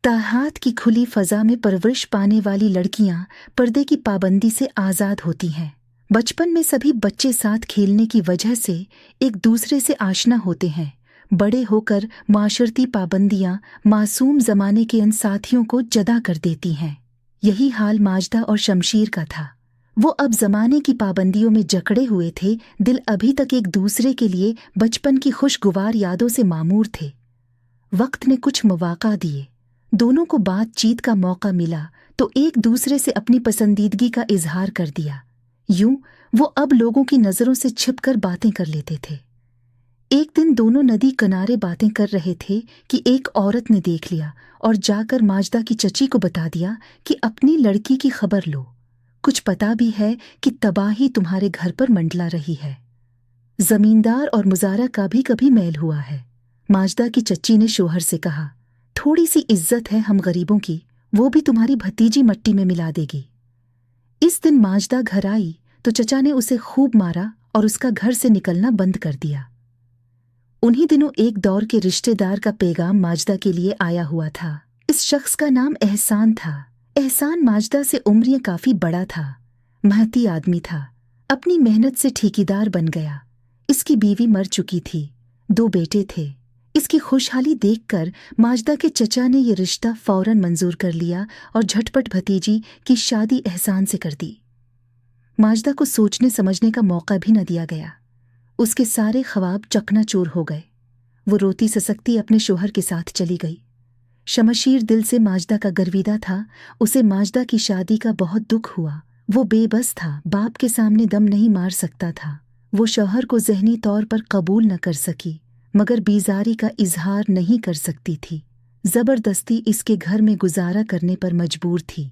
ताहात की खुली फजा में परवरिश पाने वाली लड़कियां पर्दे की पाबंदी से आज़ाद होती हैं। बचपन में सभी बच्चे साथ खेलने की वजह से एक दूसरे से आशना होते हैं। बड़े होकर माशरती पाबंदियां मासूम जमाने के उन साथियों को जदा कर देती हैं। यही हाल माजदा और शमशीर का था। वो अब जमाने की पाबंदियों में जकड़े हुए थे। दिल अभी तक एक दूसरे के लिए बचपन की खुशगवार यादों से मामूर थे। वक्त ने कुछ मौका दिए, दोनों को बातचीत का मौका मिला तो एक दूसरे से अपनी पसंदीदगी का इजहार कर दिया। यूं वो अब लोगों की नज़रों से छिपकर बातें कर लेते थे। एक दिन दोनों नदी किनारे बातें कर रहे थे कि एक औरत ने देख लिया और जाकर माजदा की चची को बता दिया कि अपनी लड़की की खबर लो, कुछ पता भी है कि तबाही तुम्हारे घर पर मंडला रही है। जमींदार और मुजारा का भी कभी मेल हुआ है। माजदा की चच्ची ने शोहर से कहा, थोड़ी सी इज्जत है हम गरीबों की, वो भी तुम्हारी भतीजी मट्टी में मिला देगी। इस दिन माजदा घर आई तो चचा ने उसे खूब मारा और उसका घर से निकलना बंद कर दिया। उन्हीं दिनों एक दौर के रिश्तेदार का पैगाम माजदा के लिए आया हुआ था। इस शख्स का नाम एहसान था। एहसान माजदा से उम्र काफी बड़ा था, मेहनती आदमी था, अपनी मेहनत से ठेकेदार बन गया। इसकी बीवी मर चुकी थी, 2 बेटे थे। इसकी खुशहाली देखकर माजदा के चचा ने ये रिश्ता फौरन मंजूर कर लिया और झटपट भतीजी की शादी एहसान से कर दी। माजदा को सोचने समझने का मौका भी न दिया गया। उसके सारे ख्वाब चकनाचूर हो गए। वो रोती ससकती अपने शोहर के साथ चली गई। शमशीर दिल से माजदा का गर्विदा था। उसे माजदा की शादी का बहुत दुख हुआ। वो बेबस था, बाप के सामने दम नहीं मार सकता था। वो शौहर को ज़हनी तौर पर कबूल न कर सकी, मगर बीजारी का इजहार नहीं कर सकती थी। ज़बरदस्ती इसके घर में गुजारा करने पर मजबूर थी।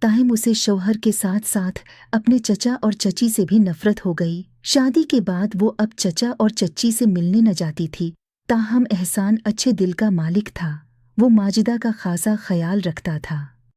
ताहिम उसे शौहर के साथ साथ अपने चचा और चची से भी नफरत हो गई। शादी के बाद वो अब चचा और चच्ची से मिलने न जाती थी। ताहम एहसान अच्छे दिल का मालिक था। वो माजिदा का खासा ख्याल रखता था।